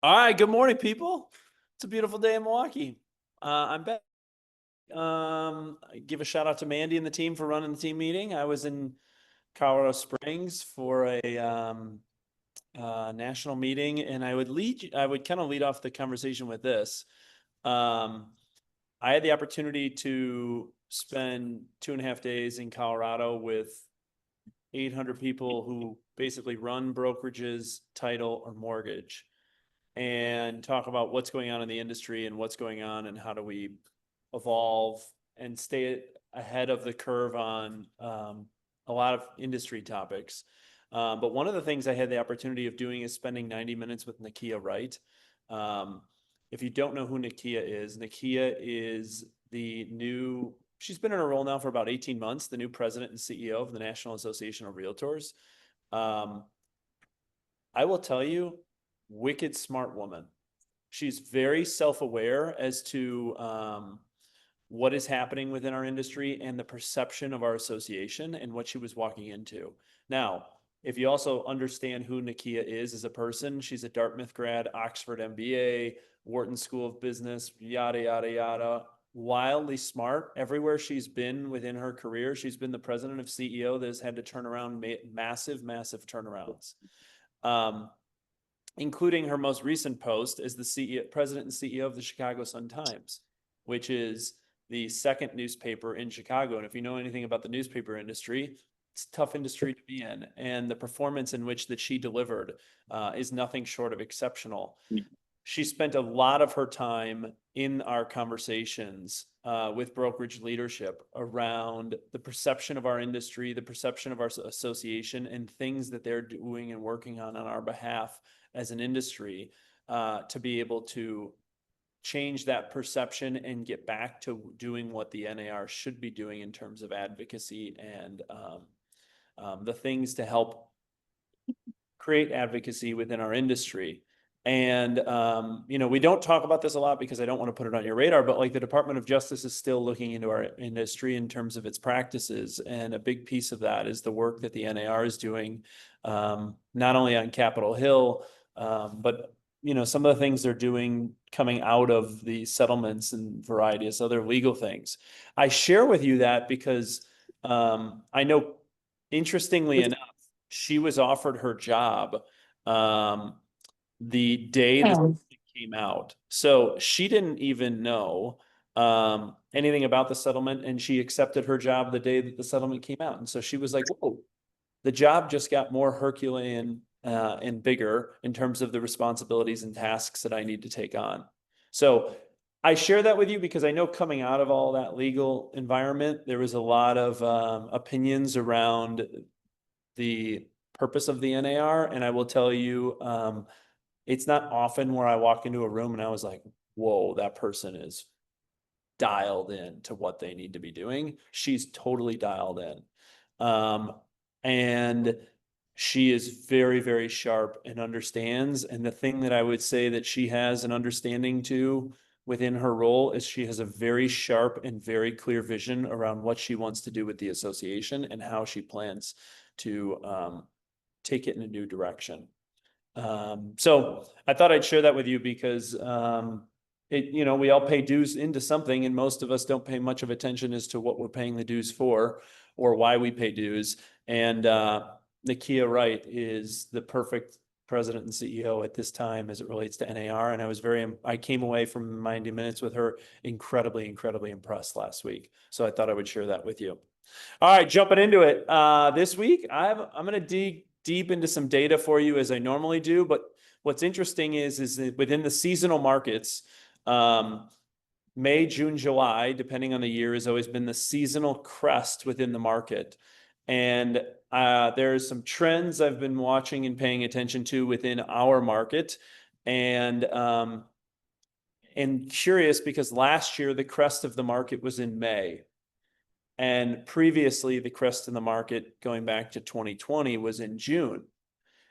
All right, good morning, people. It's a beautiful day in Milwaukee. I'm back. I give a shout out to Mandy and the team for running the team meeting. I was in Colorado Springs for a national meeting, and I would kind of lead off the conversation with this. I had the opportunity to spend 2.5 days in Colorado with 800 people who basically run brokerages, title, or mortgage, and talk about what's going on in the industry and what's going on and how do we evolve and stay ahead of the curve on a lot of industry topics. But one of the things I had the opportunity of doing is spending 90 minutes with Nikia Wright. If you don't know who Nikia is she's been in her role now for about 18 months, the new president and CEO of the National Association of Realtors. I will tell you, wicked smart woman. She's very self-aware as to what is happening within our industry and the perception of our association and what she was walking into. Now, if you also understand who Nikia is as a person, she's a Dartmouth grad, Oxford MBA, Wharton School of Business, yada, yada, yada. Wildly smart. Everywhere she's been within her career, she's been the president of CEO that has had to turn around massive turnarounds. Including her most recent post as the president and CEO of the Chicago Sun-Times, which is the second newspaper in Chicago. And if you know anything about the newspaper industry, it's a tough industry to be in. And the performance in which that she delivered is nothing short of exceptional. She spent a lot of her time in our conversations with brokerage leadership around the perception of our industry, the perception of our association, and things that they're doing and working on our behalf as an industry to be able to change that perception and get back to doing what the NAR should be doing in terms of advocacy and the things to help create advocacy within our industry. And, we don't talk about this a lot because I don't want to put it on your radar, but like the Department of Justice is still looking into our industry in terms of its practices. And a big piece of that is the work that the NAR is doing, not only on Capitol Hill, but, some of the things they're doing coming out of the settlements and various other legal things. I share with you that because I know, interestingly enough, she was offered her job the day that it came out. So she didn't even know anything about the settlement, and she accepted her job the day that the settlement came out. And so she was like, whoa, the job just got more Herculean and bigger in terms of the responsibilities and tasks that I need to take on. So I share that with you because I know coming out of all that legal environment, there was a lot of opinions around the purpose of the NAR. And I will tell you, it's not often where I walk into a room and I was like, whoa, that person is dialed in to what they need to be doing. She's totally dialed in. And she is very, very sharp and understands. And the thing that I would say that she has an understanding to within her role is she has a very sharp and very clear vision around what she wants to do with the association and how she plans to take it in a new direction. So I thought I'd share that with you because, we all pay dues into something, and most of us don't pay much of attention as to what we're paying the dues for or why we pay dues. And Nikia Wright is the perfect president and CEO at this time as it relates to NAR. And I came away from 90 minutes with her incredibly impressed last week. So I thought I would share that with you. All right, jumping into it. This week, I'm going to dig deep into some data for you as I normally do. But what's interesting is that within the seasonal markets, May, June, July, depending on the year, has always been the seasonal crest within the market. And there's some trends I've been watching and paying attention to within our market. And curious because last year, the crest of the market was in May. And previously, the crest in the market going back to 2020 was in June.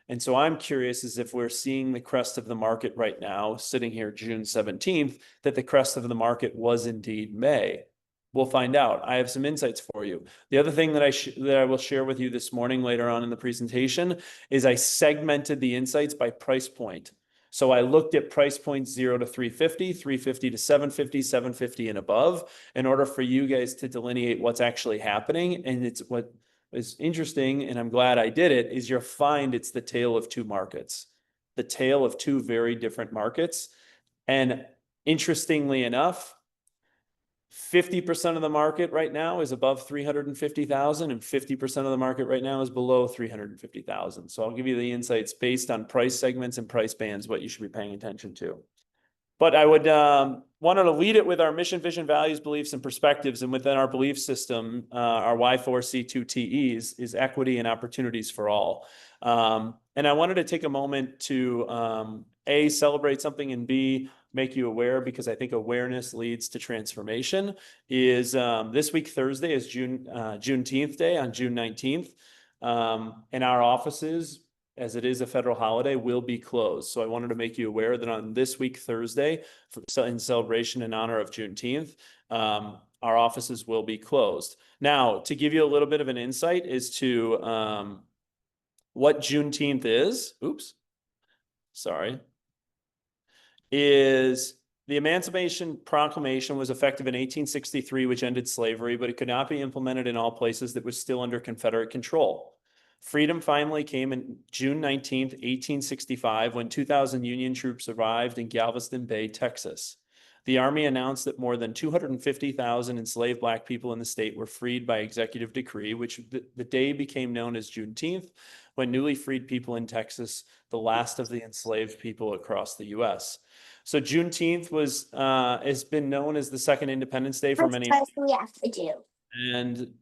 And so I'm curious as if we're seeing the crest of the market right now, sitting here June 17th, that the crest of the market was indeed May. We'll find out. I have some insights for you. The other thing that I will share with you this morning later on in the presentation is I segmented the insights by price point. So I looked at price points 0 to 350, 350 to 750, 750 and above in order for you guys to delineate what's actually happening. And it's what is interesting, and I'm glad I did it, is you'll find it's the tale of two markets, the tale of two very different markets. And interestingly enough, 50% of the market right now is above 350,000 and 50% of the market right now is below 350,000. So I'll give you the insights based on price segments and price bands, what you should be paying attention to. But I would wanted to lead it with our mission, vision, values, beliefs, and perspectives. And within our belief system, our Y4C2TEs is equity and opportunities for all. And I wanted to take a moment to A, celebrate something, and B, make you aware, because I think awareness leads to transformation. Is this week Thursday is Juneteenth Day on June 19th. And our offices, as it is a federal holiday, will be closed. So I wanted to make you aware that on this week Thursday, in celebration in honor of Juneteenth, our offices will be closed. Now, to give you a little bit of an insight as to what Juneteenth is, is the Emancipation Proclamation was effective in 1863, which ended slavery, but it could not be implemented in all places that was still under Confederate control. Freedom finally came in June 19th, 1865, when 2,000 Union troops arrived in Galveston Bay, Texas. The Army announced that more than 250,000 enslaved Black people in the state were freed by executive decree, which the day became known as Juneteenth, when newly freed people in Texas, the last of the enslaved people across the U.S. So Juneteenth has been known as the second Independence Day for many. We have to do. And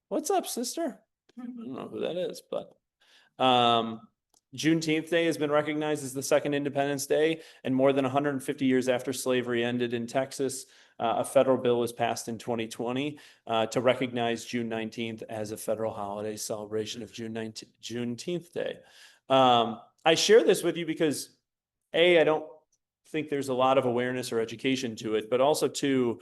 what's up, sister? I don't know who that is, but Juneteenth Day has been recognized as the second Independence Day, and more than 150 years after slavery ended in Texas, a federal bill was passed in 2020 to recognize June 19th as a federal holiday celebration of Juneteenth Day. I share this with you because A, I don't think there's a lot of awareness or education to it, but also two,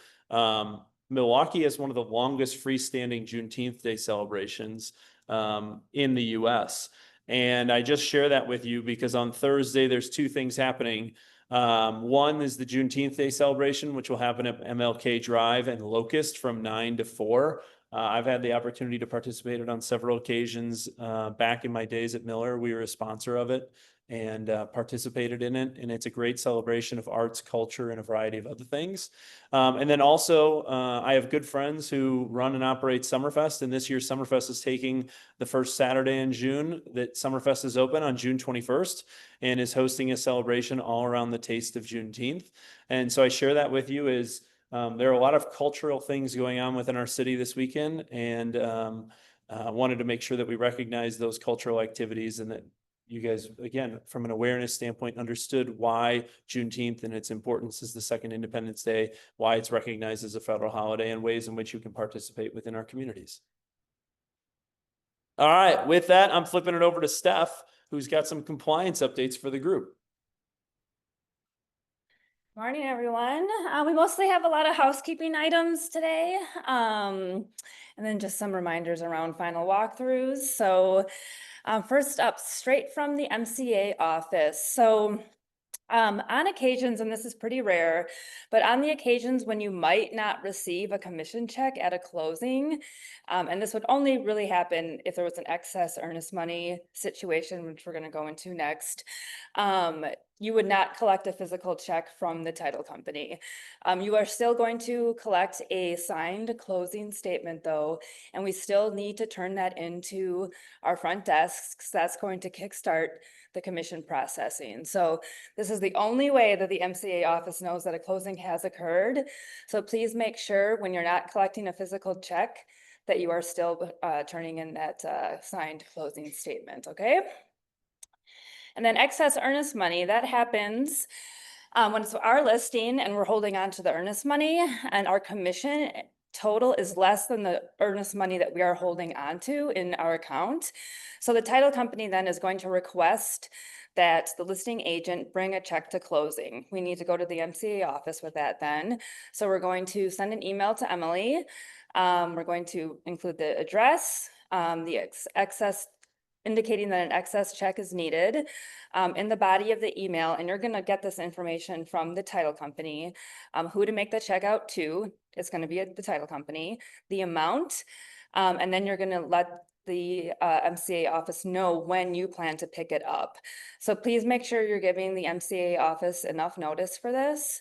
Milwaukee has one of the longest freestanding Juneteenth Day celebrations in the US. And I just share that with you because on Thursday, there's two things happening. One is the Juneteenth Day celebration, which will happen at MLK Drive and Locust from 9 to 4. I've had the opportunity to participate in it on several occasions. Back in my days at Miller, we were a sponsor of it and participated in it. And it's a great celebration of arts, culture, and a variety of other things. And then also, I have good friends who run and operate Summerfest. And this year's Summerfest is taking the first Saturday in June that Summerfest is open on June 21st and is hosting a celebration all around the taste of Juneteenth. And so I share that with you as there are a lot of cultural things going on within our city this weekend. And wanted to make sure that we recognize those cultural activities and that you guys, again, from an awareness standpoint, understood why Juneteenth and its importance as the second Independence Day, why it's recognized as a federal holiday, and ways in which you can participate within our communities. All right, with that, I'm flipping it over to Steph, who's got some compliance updates for the group. Morning, everyone. We mostly have a lot of housekeeping items today, and then just some reminders around final walkthroughs. So first up, straight from the MCA office. So on occasions, and this is pretty rare, but on the occasions when you might not receive a commission check at a closing, and this would only really happen if there was an excess earnest money situation, which we're going to go into next, you would not collect a physical check from the title company. You are still going to collect a signed closing statement though, and we still need to turn that into our front desks. That's going to kickstart the commission processing. So this is the only way that the MCA office knows that a closing has occurred. So please make sure when you're not collecting a physical check that you are still turning in that signed closing statement, okay? And then excess earnest money, that happens when it's our listing and we're holding on to the earnest money and our commission total is less than the earnest money that we are holding on to in our account. So the title company then is going to request that the listing agent bring a check to closing. We need to go to the MCA office with that then. So we're going to send an email to Emily. We're going to include the address, the excess indicating that an excess check is needed in the body of the email, and you're gonna get this information from the title company, who to make the check out to. It's gonna be at the title company, the amount, and then you're gonna let the MCA office know when you plan to pick it up. So please make sure you're giving the MCA office enough notice for this,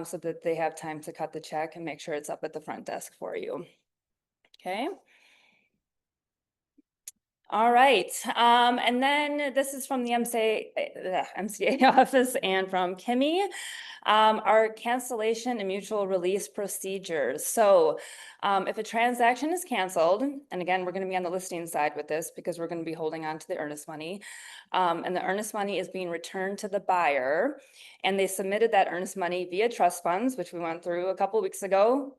so that they have time to cut the check and make sure it's up at the front desk for you. Okay. All right, and then this is from the MCA office and from Kimmy. Our cancellation and mutual release procedures. So if a transaction is canceled, and again, we're going to be on the listing side with this because we're going to be holding on to the earnest money, and the earnest money is being returned to the buyer, and they submitted that earnest money via trust funds, which we went through a couple weeks ago.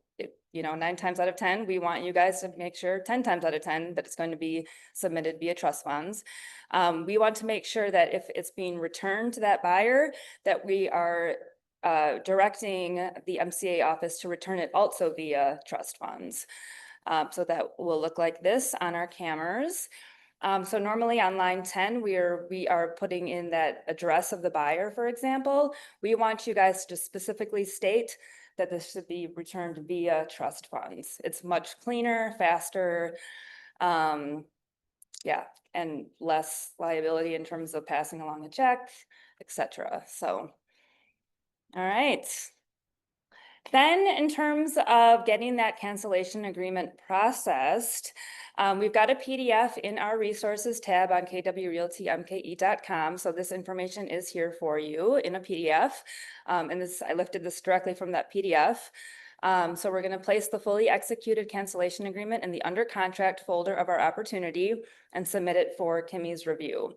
9 times out of 10, we want you guys to make sure 10 times out of 10 that it's going to be submitted via trust funds. We want to make sure that if it's being returned to that buyer, that we are directing the MCA office to return it also via trust funds. So that will look like this on our cameras. So normally on line 10, we are putting in that address of the buyer, for example. We want you guys to specifically state that this should be returned via trust funds. It's much cleaner, faster, yeah, and less liability in terms of passing along a check, etc. So, all right. Then in terms of getting that cancellation agreement processed, we've got a PDF in our resources tab on kwrealtymke.com. So this information is here for you in a PDF. And I lifted this directly from that PDF. So we're going to place the fully executed cancellation agreement in the under contract folder of our opportunity and submit it for Kimmy's review.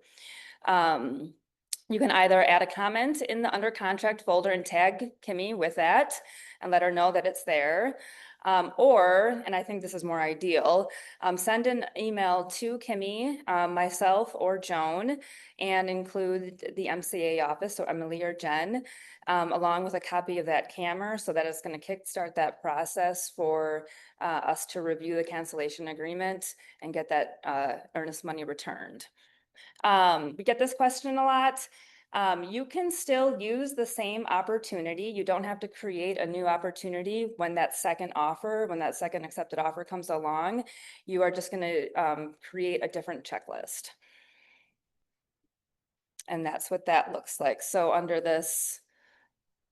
You can either add a comment in the under contract folder and tag Kimmy with that and let her know that it's there. Or, and I think this is more ideal, send an email to Kimmy, myself, or Joan, and include the MCA office, so Emily or Jen, along with a copy of that camera, so that it's going to kickstart that process for us to review the cancellation agreement and get that earnest money returned. We get this question a lot. You can still use the same opportunity. You don't have to create a new opportunity when that second accepted offer comes along. You are just going to create a different checklist. And that's what that looks like. So under this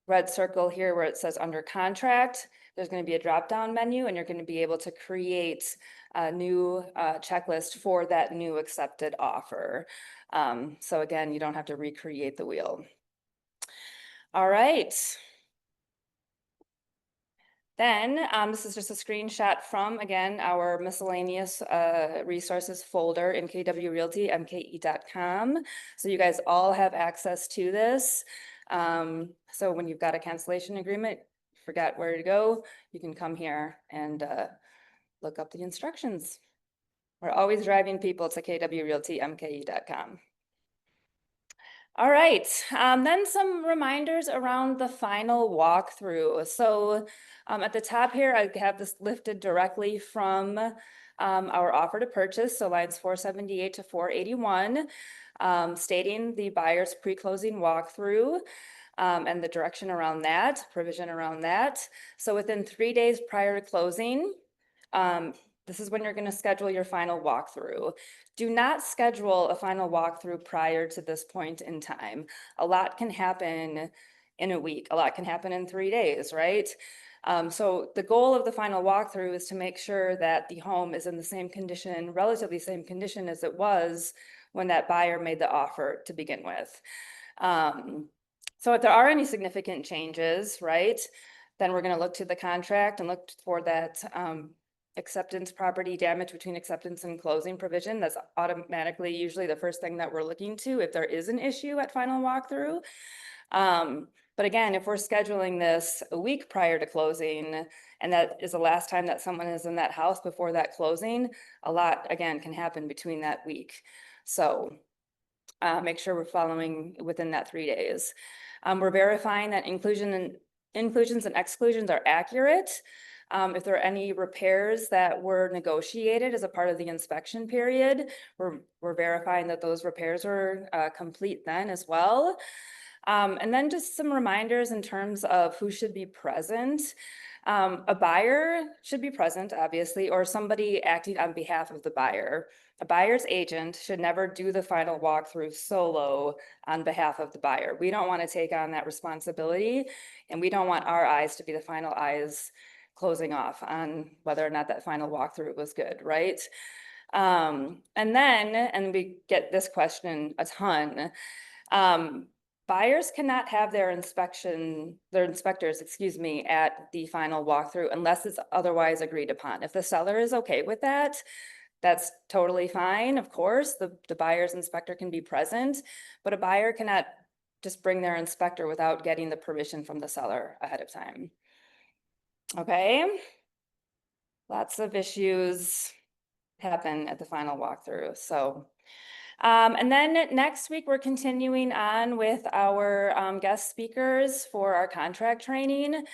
red circle here where it says under contract, there's going to be a drop-down menu, and you're going to be able to create a new checklist for that new accepted offer. So again, you don't have to recreate the wheel. All right. Then this is just a screenshot from, again, our miscellaneous resources folder in kwrealtymke.com. So you guys all have access to this. So when you've got a cancellation agreement, forgot where to go, you can come here and look up the instructions. We're always driving people to kwrealtymke.com. All right, then some reminders around the final walkthrough. So at the top here, I have this lifted directly from our offer to purchase, so lines 478 to 481, stating the buyer's pre-closing walkthrough and the direction around that, provision around that. So within 3 days prior to closing, this is when you're going to schedule your final walkthrough. Do not schedule a final walkthrough prior to this point in time. A lot can happen in a week. A lot can happen in 3 days, right? So the goal of the final walkthrough is to make sure that the home is in the same condition, relatively same condition as it was when that buyer made the offer to begin with. So if there are any significant changes, right, then we're going to look to the contract and look for that acceptance property damage between acceptance and closing provision. That's automatically usually the first thing that we're looking to if there is an issue at final walkthrough. But again, if we're scheduling this a week prior to closing, and that is the last time that someone is in that house before that closing, a lot, again, can happen between that week. So make sure we're following within that 3 days. We're verifying that inclusions and exclusions are accurate. If there are any repairs that were negotiated as a part of the inspection period, we're verifying that those repairs were complete then as well. And then just some reminders in terms of who should be present. A buyer should be present, obviously, or somebody acting on behalf of the buyer. A buyer's agent should never do the final walkthrough solo on behalf of the buyer. We don't want to take on that responsibility, and we don't want our eyes to be the final eyes closing off on whether or not that final walkthrough was good, right? And we get this question a ton. Buyers cannot have their inspectors, excuse me, at the final walkthrough unless it's otherwise agreed upon. If the seller is okay with that, that's totally fine. Of course, the buyer's inspector can be present, but a buyer cannot just bring their inspector without getting the permission from the seller ahead of time. Okay. Lots of issues happen at the final walkthrough. So, and then next week, we're continuing on with our guest speakers for our contract training.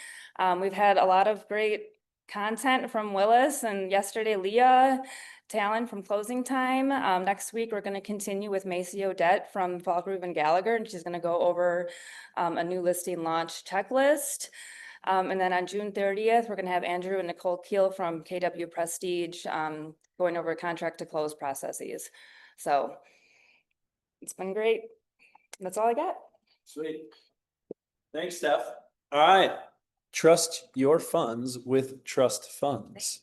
We've had a lot of great content from Willis, and yesterday, Leah Talon from Closing Time. Next week, we're going to continue with Macy Odette from Falkgrove and Gallagher, and she's going to go over a new listing launch checklist. And then on June 30th, we're going to have Andrew and Nicole Keel from KW Prestige going over contract to close processes. So it's been great. That's all I got. Sweet. Thanks, Steph. All right. Trust your funds with trust funds.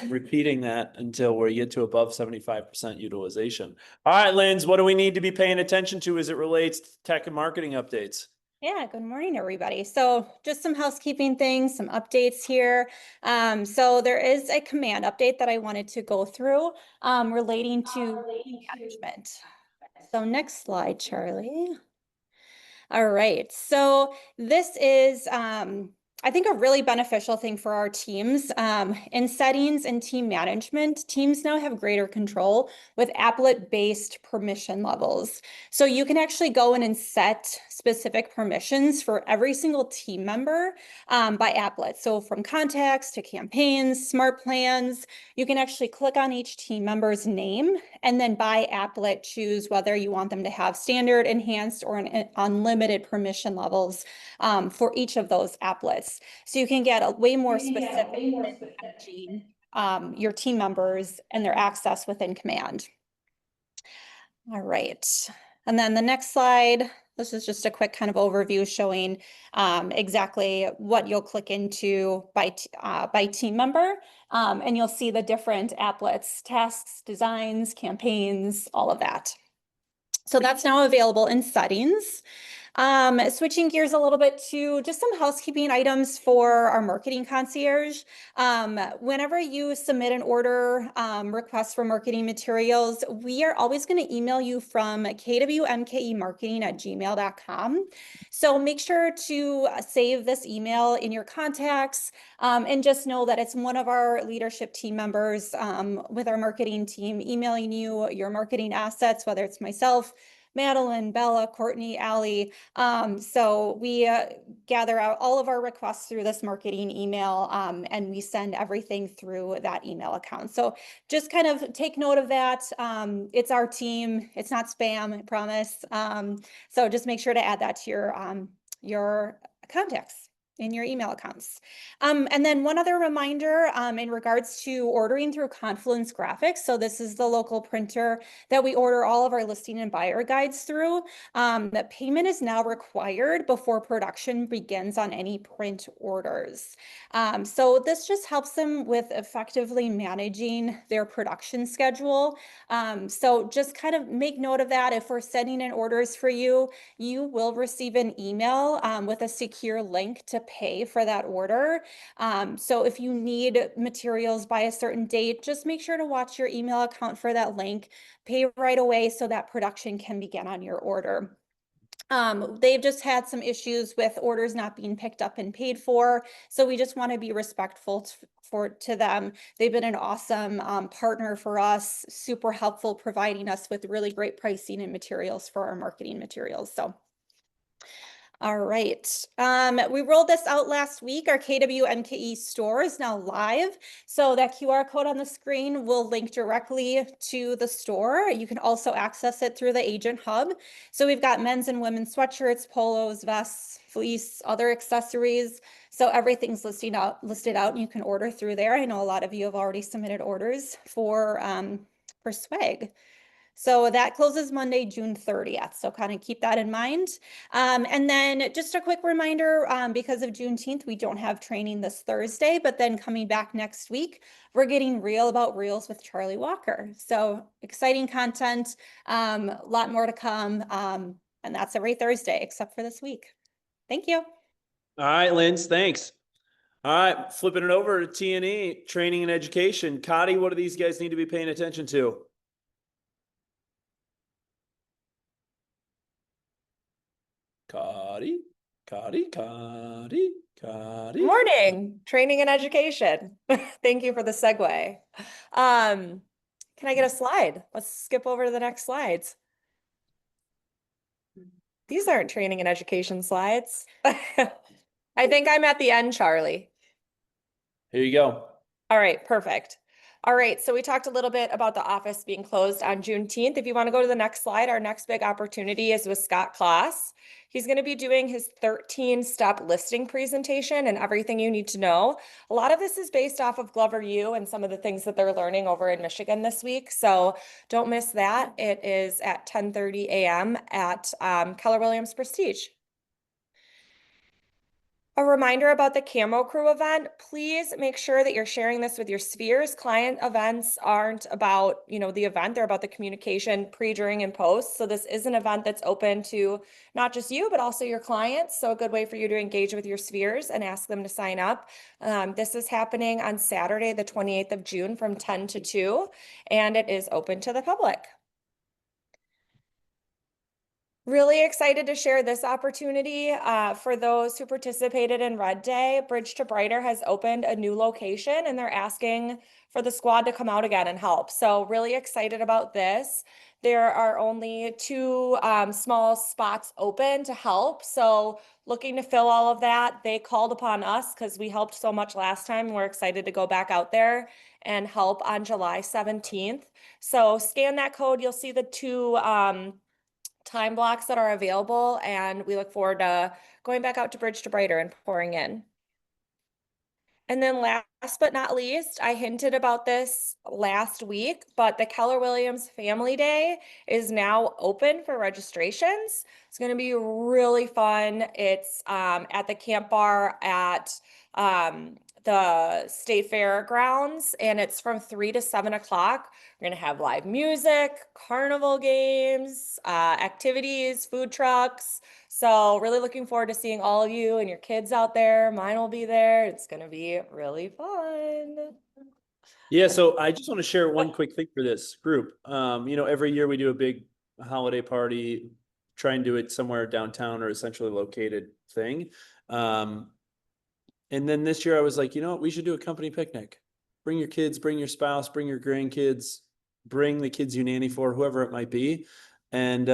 Repeating that until we get to above 75% utilization. All right, Linz, what do we need to be paying attention to as it relates to tech and marketing updates? Yeah, good morning, everybody. So just some housekeeping things, some updates here. So there is a command update that I wanted to go through relating to management. So next slide, Charlie. All right, so this is I think a really beneficial thing for our teams. In settings and team management, teams now have greater control with applet-based permission levels. So you can actually go in and set specific permissions for every single team member by applet. So from contacts to campaigns, smart plans, you can actually click on each team member's name and then by applet choose whether you want them to have standard, enhanced, or an unlimited permission levels for each of those applets. So you can get a way more specific managing your team members and their access within command. All right. And then the next slide, this is just a quick kind of overview showing exactly what you'll click into by team member. And you'll see the different applets, tasks, designs, campaigns, all of that. So that's now available in settings. Switching gears a little bit to just some housekeeping items for our marketing concierge. Whenever you submit an order request for marketing materials, we are always going to email you from kwmkemarketing@gmail.com. So make sure to save this email in your contacts and just know that it's one of our leadership team members with our marketing team emailing you your marketing assets, whether it's myself, Madeline, Bella, Courtney, Allie. So we gather out all of our requests through this marketing email and we send everything through that email account. So just kind of take note of that. It's our team. It's not spam, I promise. So just make sure to add that to your contacts in your email accounts. And then one other reminder in regards to ordering through Confluence Graphics. So this is the local printer that we order all of our listing and buyer guides through. That payment is now required before production begins on any print orders. So this just helps them with effectively managing their production schedule. So just kind of make note of that. If we're sending in orders for you, you will receive an email with a secure link to pay for that order. So if you need materials by a certain date, just make sure to watch your email account for that link, pay right away so that production can begin on your order. They've just had some issues with orders not being picked up and paid for. So we just want to be respectful to them. They've been an awesome partner for us, super helpful, providing us with really great pricing and materials for our marketing materials. So All right. We rolled this out last week. Our KW MKE store is now live. So that QR code on the screen will link directly to the store. You can also access it through the agent hub. So we've got men's and women's sweatshirts, polos, vests, fleece, other accessories. So everything's listed out and you can order through there. I know a lot of you have already submitted orders for swag. So that closes Monday, June 30th. So kind of keep that in mind. And then just a quick reminder, because of Juneteenth, we don't have training this Thursday, but then coming back next week, we're getting real about reels with Charlie Walker. So exciting content, a lot more to come. And that's every Thursday except for this week. Thank you. All right, Linz, thanks. All right, flipping it over to T&E, training and education. Cotty, what do these guys need to be paying attention to? Cotty. Morning, training and education. Thank you for the segue. Can I get a slide? Let's skip over to the next slides. These aren't training and education slides. I think I'm at the end, Charlie. Here you go. All right, perfect. All right, so we talked a little bit about the office being closed on Juneteenth. If you want to go to the next slide, our next big opportunity is with Scott Kloss. He's going to be doing his 13-step listing presentation and everything you need to know. A lot of this is based off of Glover U and some of the things that they're learning over in Michigan this week. So don't miss that. It is at 10:30 a.m. at Keller Williams Prestige. A reminder about the Camo Crew event, please make sure that you're sharing this with your spheres. Client events aren't about, the event, they're about the communication pre, during, and post. So this is an event that's open to not just you, but also your clients. So a good way for you to engage with your spheres and ask them to sign up. This is happening on Saturday, the 28th of June from 10 to 2, and it is open to the public. Really excited to share this opportunity for those who participated in Red Day. Bridge to Brighter has opened a new location and they're asking for the squad to come out again and help. So really excited about this. There are only 2 small spots open to help. So looking to fill all of that. They called upon us because we helped so much last time. We're excited to go back out there and help on July 17th. So scan that code. You'll see the 2 time blocks that are available, and we look forward to going back out to Bridge to Brighter and pouring in. And then last but not least, I hinted about this last week, but the Keller Williams Family Day is now open for registrations. It's going to be really fun. It's at the Camp Bar at the State Fair grounds, and it's from 3 to 7 o'clock. We're going to have live music, carnival games, activities, food trucks. So really looking forward to seeing all of you and your kids out there. Mine will be there. It's going to be really fun. Yeah, so I just want to share one quick thing for this group. Every year we do a big holiday party, try and do it somewhere downtown or essentially located thing. And then this year I was like, you know what, we should do a company picnic. Bring your kids, bring your spouse, bring your grandkids, bring the kids you nanny for, whoever it might be. And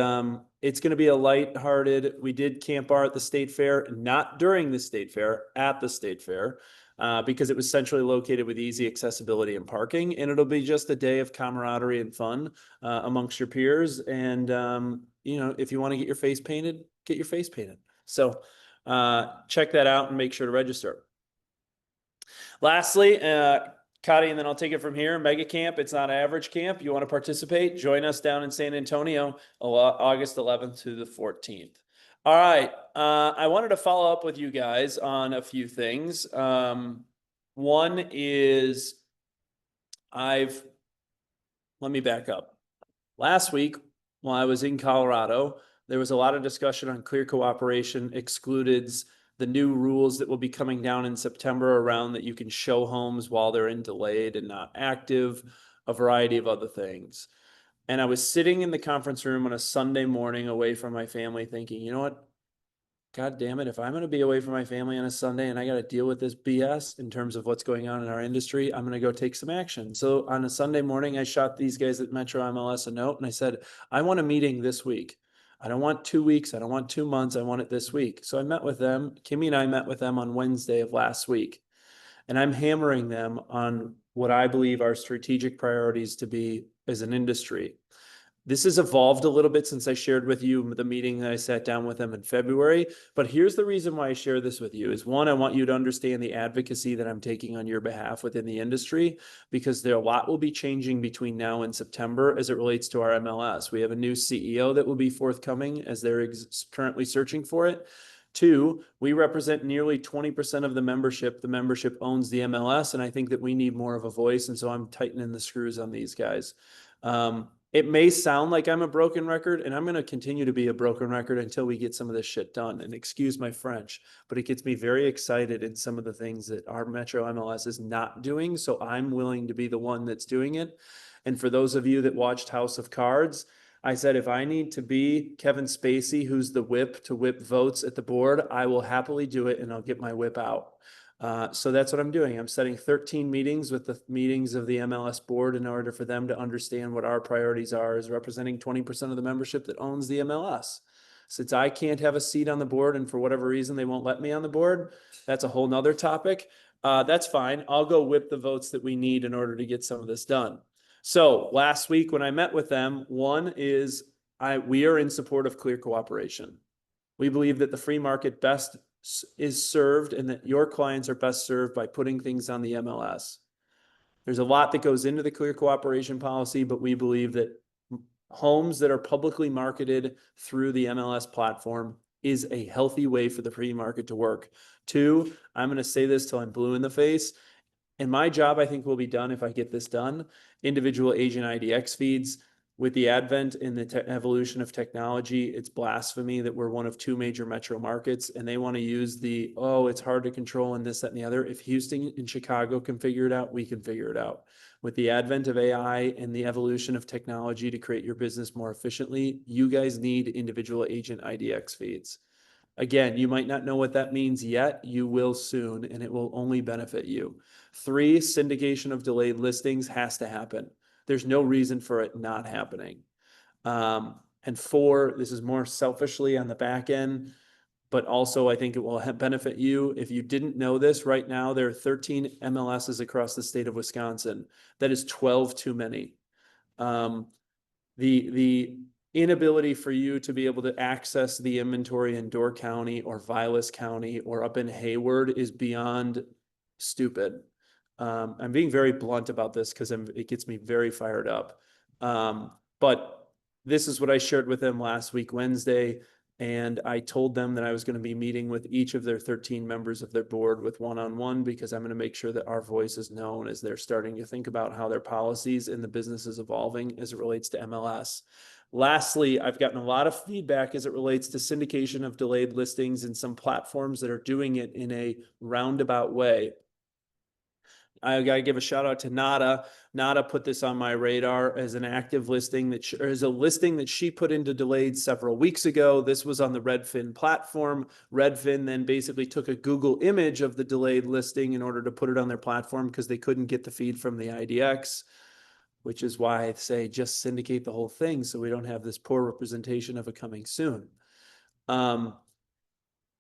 it's going to be a lighthearted. We did Camp Bar at the State Fair, not during the State Fair, at the State Fair, because it was centrally located with easy accessibility and parking. And it'll be just a day of camaraderie and fun amongst your peers. And, if you want to get your face painted, get your face painted. So check that out and make sure to register. Lastly, Cotty, and then I'll take it from here. Mega Camp, it's not average camp. You want to participate? Join us down in San Antonio, August 11th to the 14th. All right. I wanted to follow up with you guys on a few things. One is let me back up. Last week, while I was in Colorado, there was a lot of discussion on clear cooperation, excludeds, the new rules that will be coming down in September around that you can show homes while they're in delayed and not active, a variety of other things. And I was sitting in the conference room on a Sunday morning away from my family thinking, you know what? God damn it. If I'm going to be away from my family on a Sunday and I got to deal with this BS in terms of what's going on in our industry, I'm going to go take some action. So on a Sunday morning, I shot these guys at Metro MLS a note and I said, I want a meeting this week. I don't want 2 weeks. I don't want 2 months. I want it this week. So I met with them. Kimmy and I met with them on Wednesday of last week. And I'm hammering them on what I believe our strategic priorities to be as an industry. This has evolved a little bit since I shared with you the meeting that I sat down with them in February. But here's the reason why I share this with you is one, I want you to understand the advocacy that I'm taking on your behalf within the industry, because there a lot will be changing between now and September as it relates to our MLS. We have a new CEO that will be forthcoming as they're currently searching for it. Two, we represent nearly 20% of the membership. The membership owns the MLS, and I think that we need more of a voice. And so I'm tightening the screws on these guys. It may sound like I'm a broken record, and I'm going to continue to be a broken record until we get some of this shit done. And excuse my French, but it gets me very excited in some of the things that our Metro MLS is not doing. So I'm willing to be the one that's doing it. And for those of you that watched House of Cards, I said, if I need to be Kevin Spacey, who's the whip to whip votes at the board, I will happily do it, and I'll get my whip out. So that's what I'm doing. I'm setting 13 meetings with the meetings of the MLS board in order for them to understand what our priorities are as representing 20% of the membership that owns the MLS. Since I can't have a seat on the board, and for whatever reason they won't let me on the board, that's a whole nother topic. That's fine. I'll go whip the votes that we need in order to get some of this done. So last week when I met with them, one is we are in support of clear cooperation. We believe that the free market best is served and that your clients are best served by putting things on the MLS. There's a lot that goes into the clear cooperation policy, but we believe that homes that are publicly marketed through the MLS platform is a healthy way for the free market to work. Two, I'm going to say this till I'm blue in the face, and my job I think will be done if I get this done. Individual agent IDX feeds. With the advent and the evolution of technology, it's blasphemy that we're one of 2 major metro markets, and they want to use it's hard to control and this, that, and the other. If Houston and Chicago can figure it out, we can figure it out. With the advent of AI and the evolution of technology to create your business more efficiently, you guys need individual agent IDX feeds. Again, you might not know what that means yet. You will soon, and it will only benefit you. 3, syndication of delayed listings has to happen. There's no reason for it not happening. And 4, this is more selfishly on the back end, but also I think it will benefit you. If you didn't know this, right now there are 13 MLSs across the state of Wisconsin. That is 12 too many. The inability for you to be able to access the inventory in Door County or Vilas County or up in Hayward is beyond stupid. I'm being very blunt about this because it gets me very fired up. But this is what I shared with them last week, Wednesday, and I told them that I was going to be meeting with each of their 13 members of their board with one-on-one, because I'm going to make sure that our voice is known as they're starting to think about how their policies and the business is evolving as it relates to MLS. Lastly, I've gotten a lot of feedback as it relates to syndication of delayed listings and some platforms that are doing it in a roundabout way. I got to give a shout out to Nada. Nada put this on my radar as an active listing as a listing that she put into delayed several weeks ago. This was on the Redfin platform. Redfin then basically took a Google image of the delayed listing in order to put it on their platform because they couldn't get the feed from the IDX, which is why I say just syndicate the whole thing so we don't have this poor representation of it coming soon.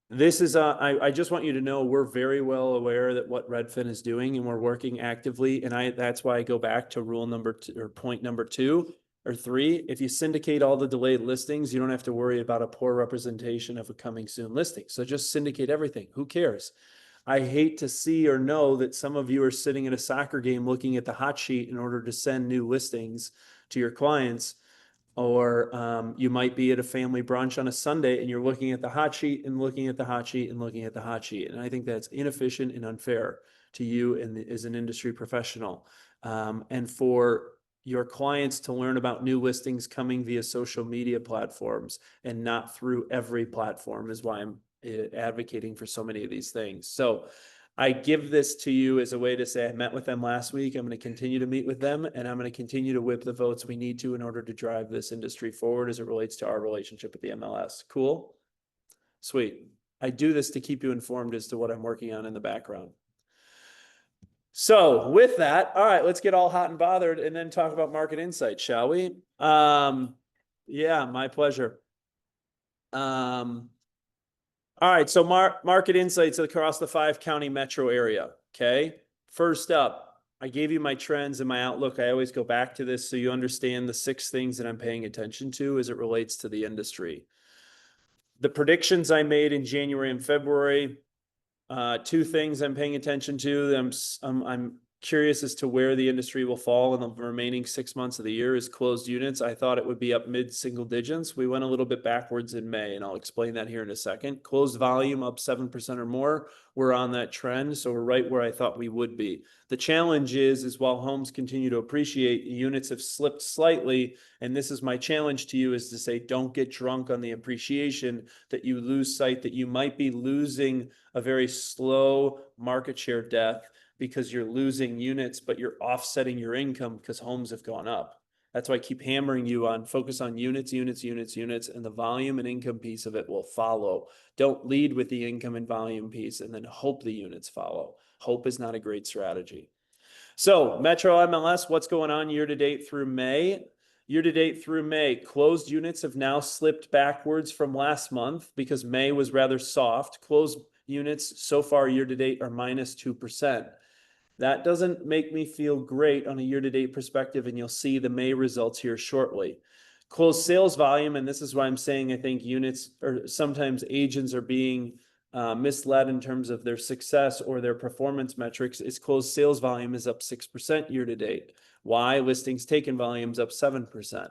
This is I just want you to know we're very well aware that what Redfin is doing, and we're working actively. And that's why I go back to rule number 2 or point number 2 or 3. If you syndicate all the delayed listings, you don't have to worry about a poor representation of a coming soon listing. So just syndicate everything. Who cares? I hate to see or know that some of you are sitting at a soccer game looking at the hot sheet in order to send new listings to your clients. Or you might be at a family brunch on a Sunday and you're looking at the hot sheet and looking at the hot sheet and looking at the hot sheet. And I think that's inefficient and unfair to you as an industry professional. And for your clients to learn about new listings coming via social media platforms and not through every platform is why I'm advocating for so many of these things. So I give this to you as a way to say I met with them last week. I'm going to continue to meet with them, and I'm going to continue to whip the votes we need to in order to drive this industry forward as it relates to our relationship with the MLS. Cool? Sweet. I do this to keep you informed as to what I'm working on in the background. So with that, all right, let's get all hot and bothered and then talk about market insight, shall we? Yeah, my pleasure. All right, so market insights across the 5-county metro area. Okay, first up, I gave you my trends and my outlook. I always go back to this so you understand the 6 things that I'm paying attention to as it relates to the industry. The predictions I made in January and February, 2 things I'm paying attention to. I'm curious as to where the industry will fall in the remaining 6 months of the year is closed units. I thought it would be up mid-single digits. We went a little bit backwards in May, and I'll explain that here in a second. Closed volume up 7% or more. We're on that trend, so we're right where I thought we would be. The challenge is while homes continue to appreciate, units have slipped slightly, and this is my challenge to you, is to say don't get drunk on the appreciation, that you lose sight that you might be losing a very slow market share death because you're losing units, but you're offsetting your income because homes have gone up. That's why I keep hammering you on focus on units, and the volume and income piece of it will follow. Don't lead with the income and volume piece and then hope the units follow. Hope is not a great strategy. So Metro MLS, what's going on year to date through May? Year to date through May, closed units have now slipped backwards from last month because May was rather soft. Closed units so far year to date are minus 2%. That doesn't make me feel great on a year-to-date perspective, and you'll see the May results here shortly. Closed sales volume, and this is why I'm saying I think units or sometimes agents are being misled in terms of their success or their performance metrics, is closed sales volume is up 6% year-to-date. Why? Listings taken volume's up 7%.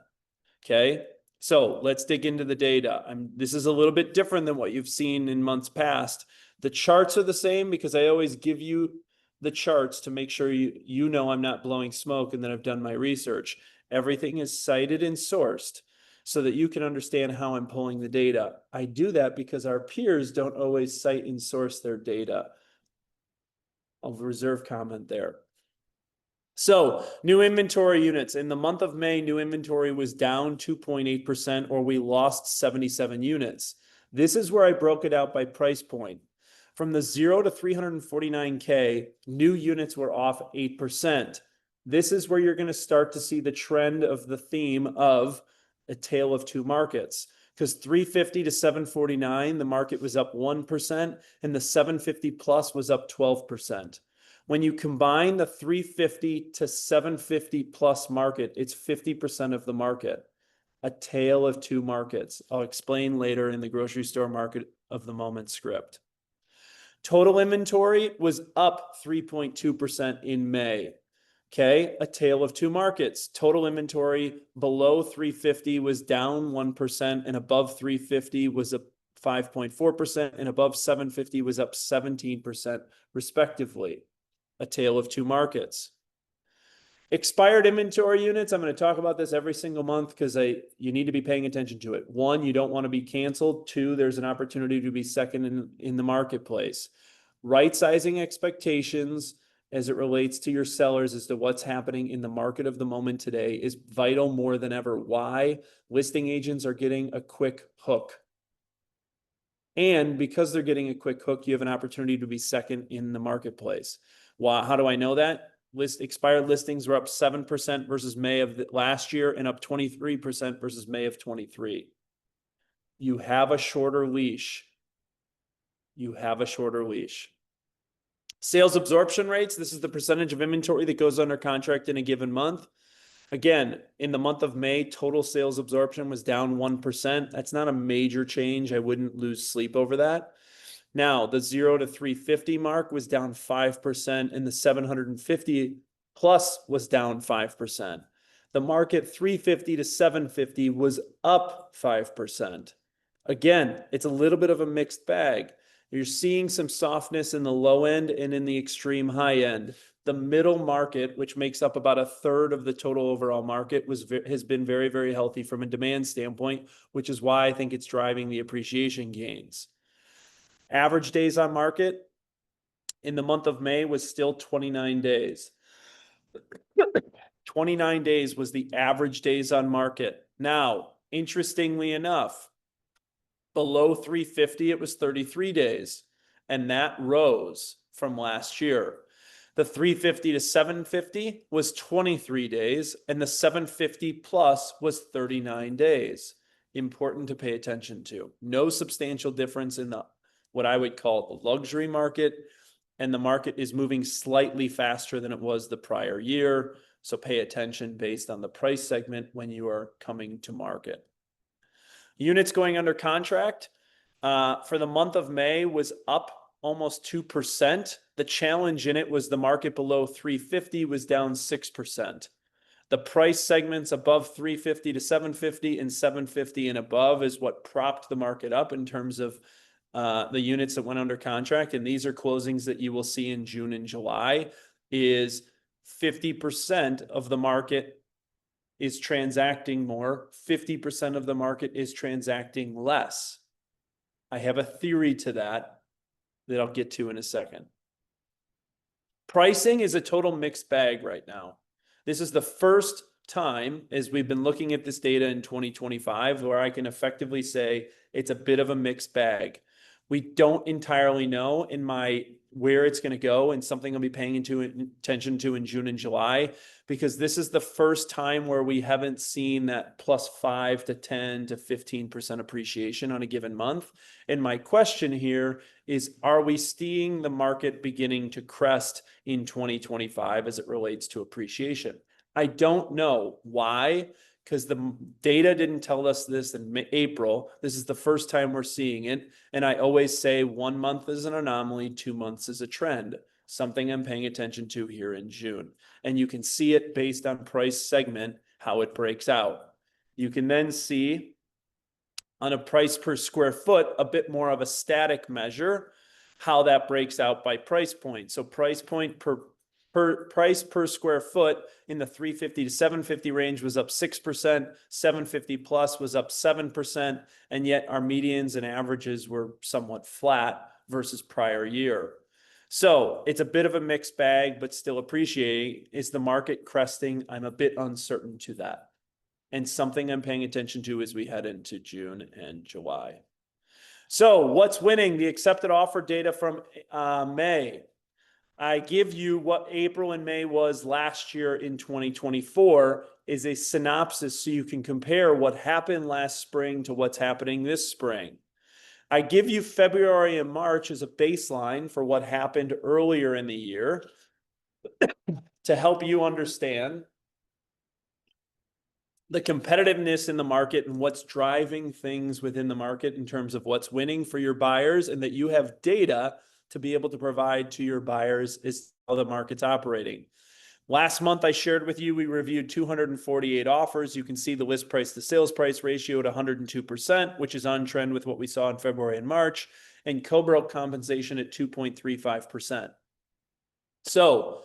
Okay, so let's dig into the data. This is a little bit different than what you've seen in months past. The charts are the same because I always give you the charts to make sure you know I'm not blowing smoke and that I've done my research. Everything is cited and sourced so that you can understand how I'm pulling the data. I do that because our peers don't always cite and source their data. I'll reserve comment there. So new inventory units. In the month of May, new inventory was down 2.8%, or we lost 77 units. This is where I broke it out by price point. From the 0 to 349K, new units were off 8%. This is where you're going to start to see the trend of the theme of a tale of 2 markets. Because 350 to 749, the market was up 1%, and the 750 plus was up 12%. When you combine the 350 to 750 plus market, it's 50% of the market. A tale of 2 markets. I'll explain later in the grocery store market of the moment script. Total inventory was up 3.2% in May. Okay, a tale of 2 markets. Total inventory below 350 was down 1%, and above 350 was up 5.4%, and above 750 was up 17%, respectively. A tale of 2 markets. Expired inventory units, I'm going to talk about this every single month because you need to be paying attention to it. 1, you don't want to be canceled. 2, there's an opportunity to be second in the marketplace. Right-sizing expectations as it relates to your sellers as to what's happening in the market of the moment today is vital more than ever. Why? Listing agents are getting a quick hook. And because they're getting a quick hook, you have an opportunity to be second in the marketplace. Why? How do I know that? Expired listings were up 7% versus May of last year and up 23% versus May of 23. You have a shorter leash. You have a shorter leash. Sales absorption rates. This is the percentage of inventory that goes under contract in a given month. Again, in the month of May, total sales absorption was down 1%. That's not a major change. I wouldn't lose sleep over that. Now, the 0 to 350 mark was down 5%, and the 750 plus was down 5%. The market 350 to 750 was up 5%. Again, it's a little bit of a mixed bag. You're seeing some softness in the low end and in the extreme high end. The middle market, which makes up about 1/3 of the total overall market, has been very, very healthy from a demand standpoint, which is why I think it's driving the appreciation gains. Average days on market in the month of May was still 29 days. 29 days was the average days on market. Now, interestingly enough, below 350, it was 33 days, and that rose from last year. The 350 to 750 was 23 days, and the 750 plus was 39 days. important to pay attention to. No substantial difference in the what I would call the luxury market, and the market is moving slightly faster than it was the prior year. So pay attention based on the price segment when you are coming to market. Units going under contract for the month of May was up almost 2%. The challenge in it was the market below 350 was down 6%. The price segments above 350 to 750 and 750 and above is what propped the market up in terms of the units that went under contract. And these are closings that you will see in June and July. Is 50% of the market is transacting more, 50% of the market is transacting less. I have a theory to that I'll get to in a second. Pricing is a total mixed bag right now. This is the first time, as we've been looking at this data in 2025, where I can effectively say it's a bit of a mixed bag. We don't entirely know where it's going to go, and something I'll be paying attention to in June and July, because this is the first time where we haven't seen that plus 5 to 10 to 15% appreciation on a given month. And my question here is, are we seeing the market beginning to crest in 2025 as it relates to appreciation? I don't know why, because the data didn't tell us this in April. This is the first time we're seeing it. And I always say 1 month is an anomaly, 2 months is a trend, something I'm paying attention to here in June. And you can see it based on price segment, how it breaks out. You can then see on a price per square foot, a bit more of a static measure, how that breaks out by price point. So price point per price per square foot in the 350 to 750 range was up 6%, 750 plus was up 7%, and yet our medians and averages were somewhat flat versus prior year. So it's a bit of a mixed bag, but still appreciating. Is the market cresting? I'm a bit uncertain to that. And something I'm paying attention to as we head into June and July. So what's winning? The accepted offer data from May. I give you what April and May was last year in 2024 is a synopsis so you can compare what happened last spring to what's happening this spring. I give you February and March as a baseline for what happened earlier in the year to help you understand the competitiveness in the market and what's driving things within the market in terms of what's winning for your buyers, and that you have data to be able to provide to your buyers is how the market's operating. Last month, I shared with you, we reviewed 248 offers. You can see the list price to sales price ratio at 102%, which is on trend with what we saw in February and March, and co-broke compensation at 2.35%. So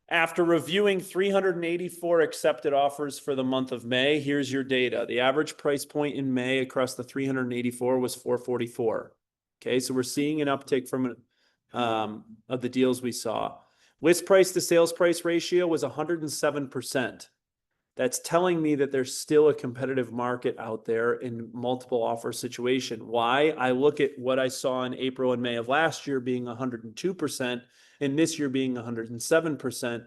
after reviewing 384 accepted offers for the month of May, here's your data. The average price point in May across the 384 was 444. Okay, so we're seeing an uptick from of the deals we saw. List price to sales price ratio was 107%. That's telling me that there's still a competitive market out there in multiple offer situation. Why? I look at what I saw in April and May of last year being 102% and this year being 107%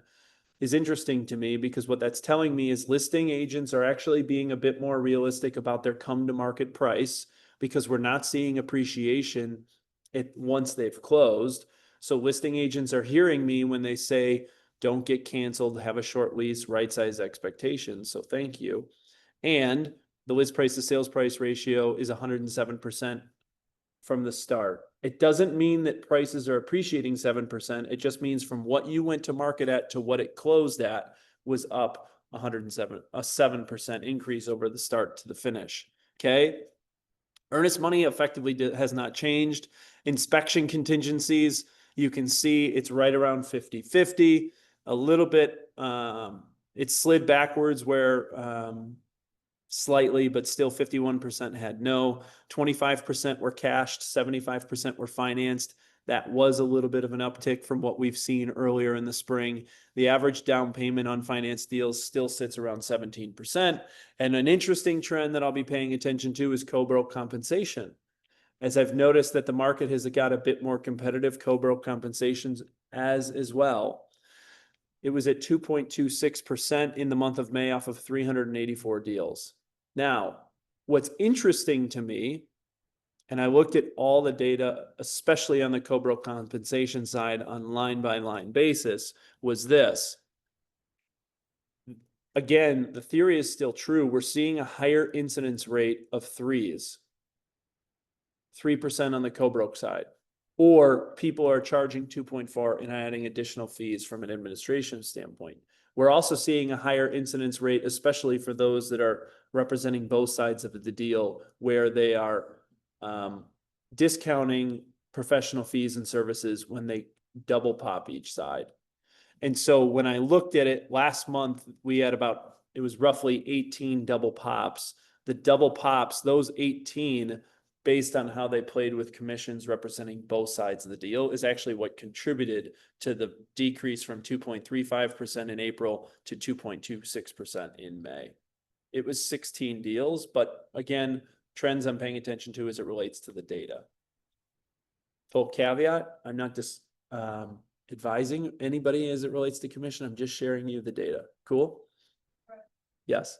is interesting to me, because what that's telling me is listing agents are actually being a bit more realistic about their come to market price, because we're not seeing appreciation once they've closed. So listing agents are hearing me when they say, don't get canceled, have a short lease, right size expectations. So thank you. And the list price to sales price ratio is 107% from the start. It doesn't mean that prices are appreciating 7%. It just means from what you went to market at to what it closed at was up 107, a 7% increase over the start to the finish. Okay. Earnest money effectively has not changed. Inspection contingencies, you can see it's right around 50-50. A little bit, it slid backwards where slightly, but still 51% had no. 25% were cashed, 75% were financed. That was a little bit of an uptick from what we've seen earlier in the spring. The average down payment on finance deals still sits around 17%. And an interesting trend that I'll be paying attention to is co-broke compensation. As I've noticed that the market has got a bit more competitive, co-broke compensations as well. It was at 2.26% in the month of May off of 384 deals. Now, What's interesting to me, and I looked at all the data, especially on the co-broke compensation side on line by line basis, was this. Again, the theory is still true. We're seeing a higher incidence rate of 3% on the co-broke side, or people are charging 2.4 and adding additional fees from an administration standpoint. We're also seeing a higher incidence rate, especially for those that are representing both sides of the deal, where they are discounting professional fees and services when they double pop each side. And so when I looked at it last month, we had it was roughly 18 double pops. The double pops, those 18, based on how they played with commissions representing both sides of the deal, is actually what contributed to the decrease from 2.35% in April to 2.26% in May. It was 16 deals, but again, trends I'm paying attention to as it relates to the data. Full caveat, I'm not just advising anybody as it relates to commission. I'm just sharing you the data. Cool? Right. Yes.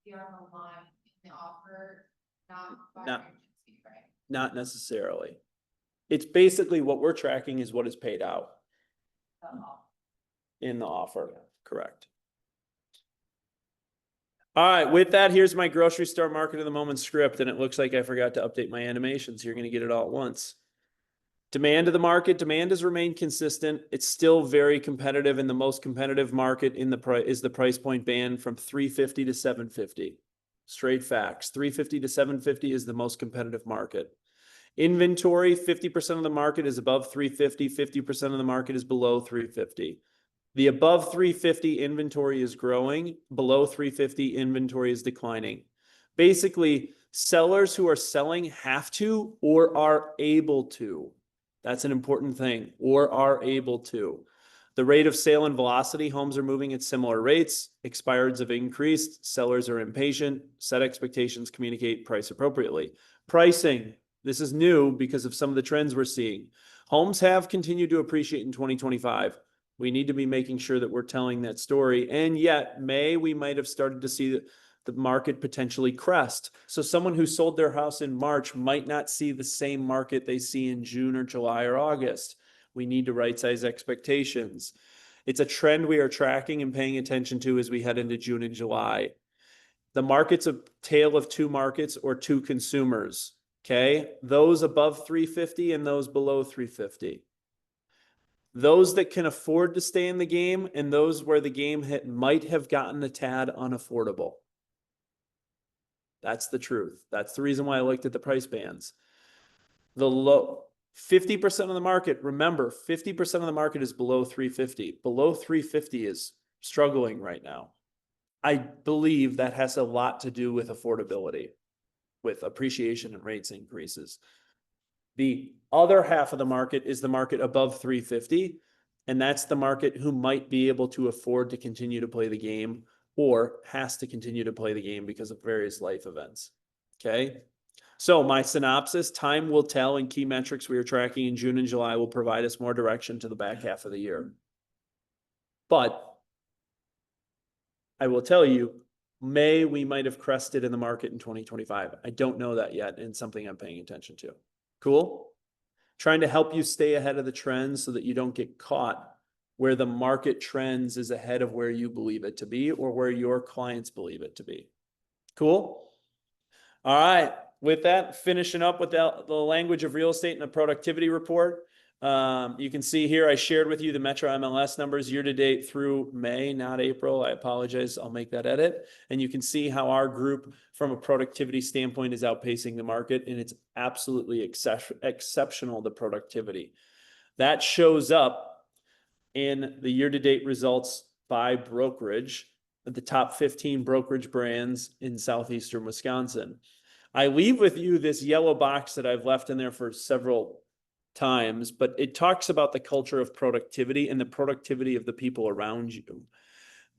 Be on the line in the offer, not by Not- agency, right? Not necessarily. It's basically what we're tracking is what is paid out in the offer. Correct. All right, with that, here's my grocery store market of the moment script, and it looks like I forgot to update my animations. You're going to get it all at once. Demand of the market. Demand has remained consistent. It's still very competitive, and the most competitive market in the price is the price point band from 350 to 750. Straight facts. 350 to 750 is the most competitive market. Inventory, 50% of the market is above 350, 50% of the market is below 350. The above 350 inventory is growing, below 350 inventory is declining. Basically, sellers who are selling have to or are able to. That's an important thing, or are able to. The rate of sale and velocity, homes are moving at similar rates. Expireds have increased. Sellers are impatient. Set expectations, communicate, price appropriately. Pricing, this is new because of some of the trends we're seeing. Homes have continued to appreciate in 2025. We need to be making sure that we're telling that story. And yet, May, we might have started to see the market potentially crest. So someone who sold their house in March might not see the same market they see in June or July or August. We need to right-size expectations. It's a trend we are tracking and paying attention to as we head into June and July. The market's a tale of two markets or two consumers, okay? Those above 350 and those below 350. Those that can afford to stay in the game and those where the game might have gotten a tad unaffordable. That's the truth. That's the reason why I looked at the price bands. The low 50% of the market, remember, 50% of the market is below 350. Below 350 is struggling right now. I believe that has a lot to do with affordability, with appreciation and rates increases. The other half of the market is the market above 350, and that's the market who might be able to afford to continue to play the game or has to continue to play the game because of various life events. Okay. So my synopsis, time will tell, and key metrics we are tracking in June and July will provide us more direction to the back half of the year. But I will tell you, May, we might have crested in the market in 2025. I don't know that yet, and something I'm paying attention to. Cool? Trying to help you stay ahead of the trends so that you don't get caught where the market trends is ahead of where you believe it to be or where your clients believe it to be. Cool? All right. With that, finishing up with the language of real estate and the productivity report. You can see here, I shared with you the Metro MLS numbers year to date through May, not April. I apologize. I'll make that edit. And you can see how our group from a productivity standpoint is outpacing the market, and it's absolutely exceptional, the productivity. That shows up in the year-to-date results by brokerage, the top 15 brokerage brands in southeastern Wisconsin. I leave with you this yellow box that I've left in there for several times, but it talks about the culture of productivity and the productivity of the people around you.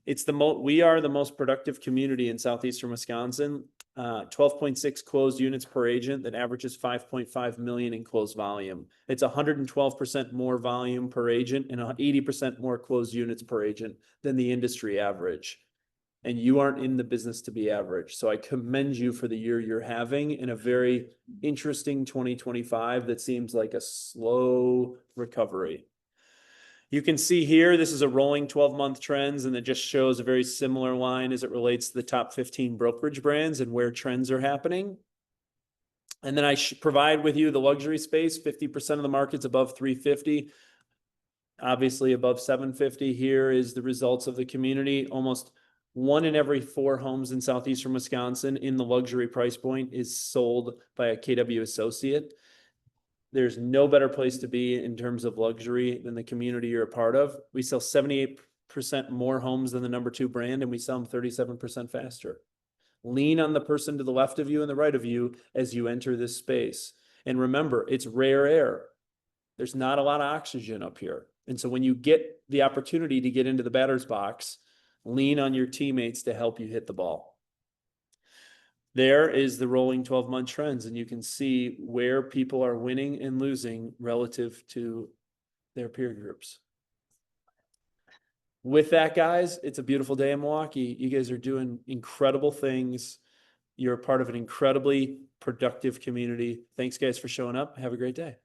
It's we are the most productive community in southeastern Wisconsin. 12.6 closed units per agent that averages 5.5 million in closed volume. It's 112% more volume per agent and 80% more closed units per agent than the industry average. and you aren't in the business to be average. So I commend you for the year you're having in a very interesting 2025 that seems like a slow recovery. You can see here, this is a rolling 12-month trends, and it just shows a very similar line as it relates to the top 15 brokerage brands and where trends are happening. And then I provide with you the luxury space. 50% of the market's above 350. Obviously above 750. Here is the results of the community. Almost 1 in every 4 homes in southeastern Wisconsin in the luxury price point is sold by a KW associate. There's no better place to be in terms of luxury than the community you're a part of. We sell 78% more homes than the number 2 brand, and we sell them 37% faster. Lean on the person to the left of you and the right of you as you enter this space. And remember, it's rare air. There's not a lot of oxygen up here. And so when you get the opportunity to get into the batter's box, lean on your teammates to help you hit the ball. There is the rolling 12-month trends, and you can see where people are winning and losing relative to their peer groups. With that, guys, it's a beautiful day in Milwaukee. You guys are doing incredible things. You're a part of an incredibly productive community. Thanks, guys, for showing up. Have a great day.